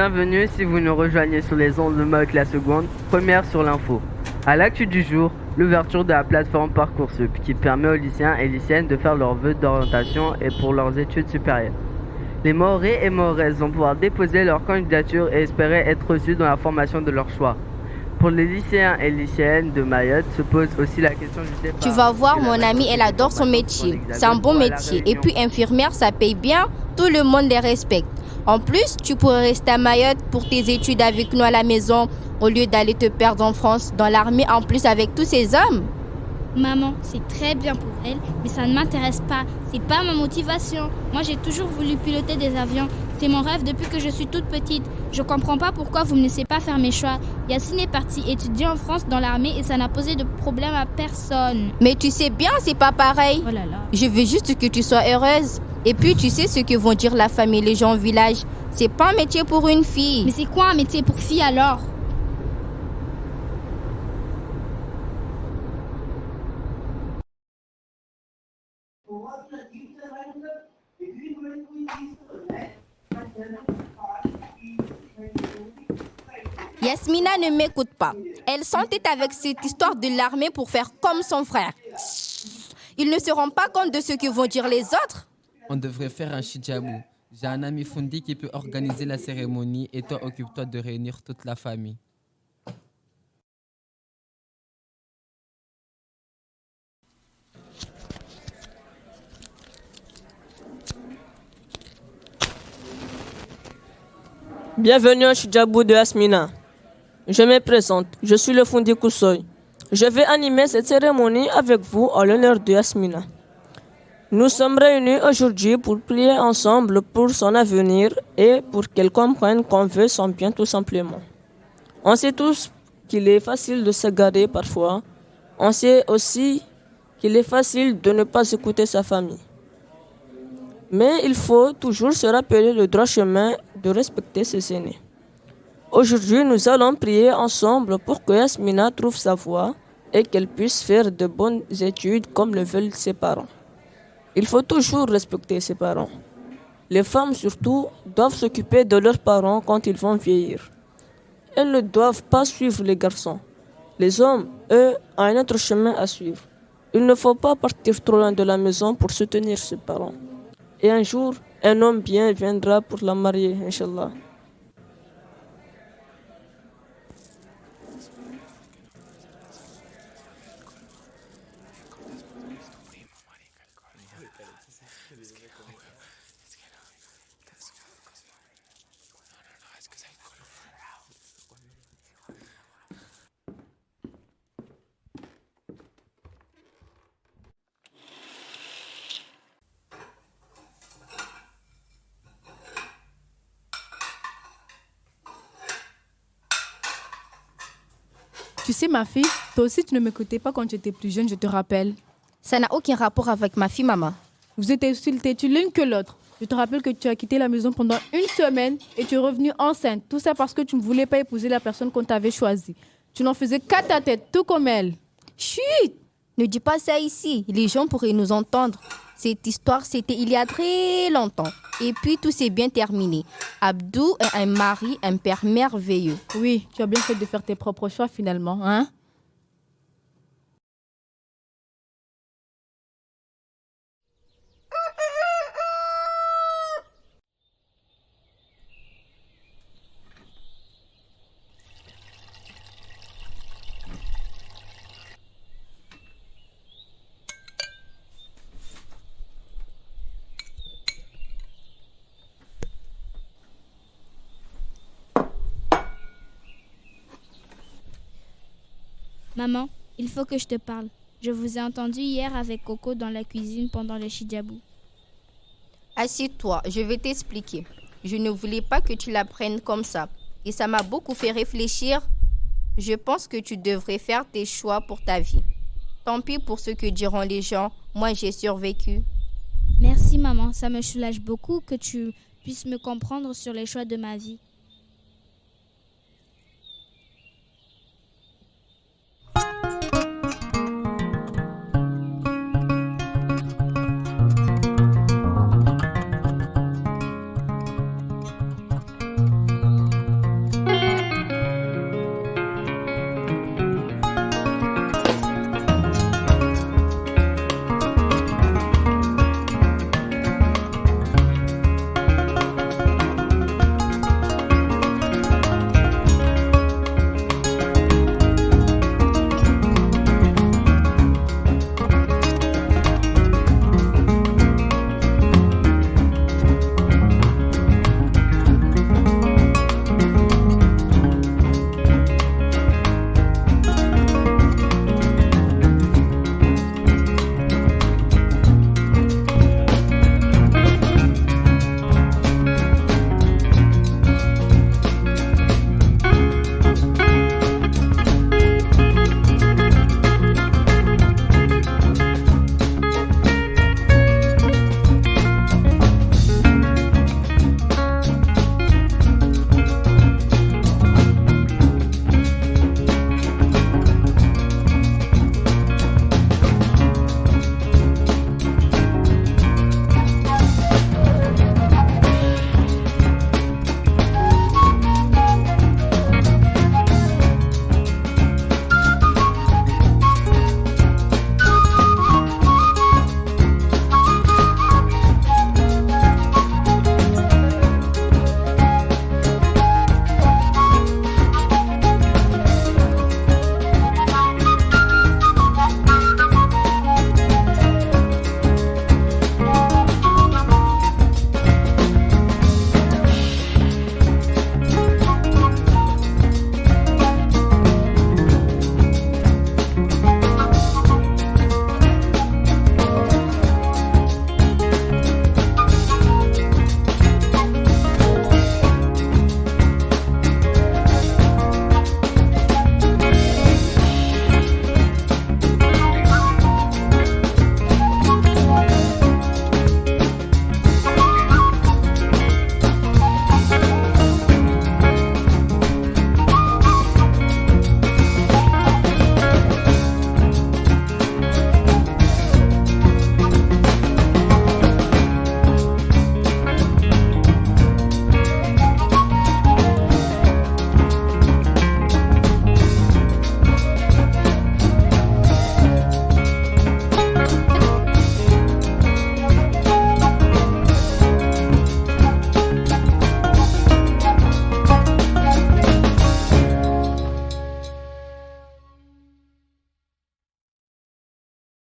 Bienvenue si vous nous rejoignez sur les ondes de Mock la seconde, première sur l'info. À l'actu du jour, l'ouverture de la plateforme Parcoursup qui permet aux lycéens et lycéennes de faire leurs vœux d'orientation et pour leurs études supérieures. Les Mahorais et Mahoraises vont pouvoir déposer leur candidature et espérer être reçus dans la formation de leur choix. Pour les lycéens et lycéennes de Mayotte se pose aussi la question du départ. Tu vas voir, mon amie, elle adore son métier. C'est un bon métier. Et puis infirmière, ça paye bien. Tout le monde les respecte. En plus, tu pourrais rester à Mayotte pour tes études avec nous à la maison au lieu d'aller te perdre en France, dans l'armée, en plus avec tous ces hommes. Maman, c'est très bien pour elle, mais ça ne m'intéresse pas. C'est pas ma motivation. Moi, j'ai toujours voulu piloter des avions. C'est mon rêve depuis que je suis toute petite. Je comprends pas pourquoi vous me laissez pas faire mes choix. Yacine est parti étudier en France dans l'armée et ça n'a posé de problème à personne. Mais tu sais bien, c'est pas pareil. Oh là là. Je veux juste que tu sois heureuse. Et puis, tu sais ce que vont dire la famille, les gens au village. C'est pas un métier pour une fille. Mais c'est quoi un métier pour fille alors ? Yasmina ne m'écoute pas. Elle s'entête avec cette histoire de l'armée pour faire comme son frère. Ils ne se rendent pas compte de ce que vont dire les autres. On devrait faire un chidjabou. J'ai un ami Fundi qui peut organiser la cérémonie et toi occupe-toi de réunir toute la famille. Bienvenue au Chidjabou de Yasmina. Je me présente, je suis le Fundi Koussoy. Je vais animer cette cérémonie avec vous en l'honneur de Yasmina. Nous sommes réunis aujourd'hui pour prier ensemble pour son avenir et pour qu'elle comprenne qu'on veut son bien tout simplement. On sait tous qu'il est facile de s'égarer parfois. On sait aussi qu'il est facile de ne pas écouter sa famille. Mais il faut toujours se rappeler le droit chemin de respecter ses aînés. Aujourd'hui, nous allons prier ensemble pour que Yasmina trouve sa voie et qu'elle puisse faire de bonnes études comme le veulent ses parents. Il faut toujours respecter ses parents. Les femmes surtout doivent s'occuper de leurs parents quand ils vont vieillir. Elles ne doivent pas suivre les garçons. Les hommes, eux, ont un autre chemin à suivre. Il ne faut pas partir trop loin de la maison pour soutenir ses parents. Et un jour, un homme bien viendra pour la marier, Inch'Allah. Tu sais, ma fille, toi aussi, tu ne m'écoutais pas quand tu étais plus jeune, je te rappelle. Ça n'a aucun rapport avec ma fille, maman. Vous étiez aussi têtues l'une que l'autre. Je te rappelle que tu as quitté la maison pendant une semaine et tu es revenue enceinte. Tout ça parce que tu ne voulais pas épouser la personne qu'on t'avait choisie. Tu n'en faisais qu'à ta tête, tout comme elle. Chut! Ne dis pas ça ici. Les gens pourraient nous entendre. Cette histoire, c'était il y a très longtemps. Et puis, tout s'est bien terminé. Abdou est un mari, un père merveilleux. Oui, tu as bien fait de faire tes propres choix finalement, hein? Maman, il faut que je te parle. Je vous ai entendu hier avec Coco dans la cuisine pendant le chidjabou. Assieds-toi, je vais t'expliquer. Je ne voulais pas que tu l'apprennes comme ça. Et ça m'a beaucoup fait réfléchir. Je pense que tu devrais faire tes choix pour ta vie. Tant pis pour ce que diront les gens. Moi, j'ai survécu. Merci maman, ça me soulage beaucoup que tu puisses me comprendre sur les choix de ma vie.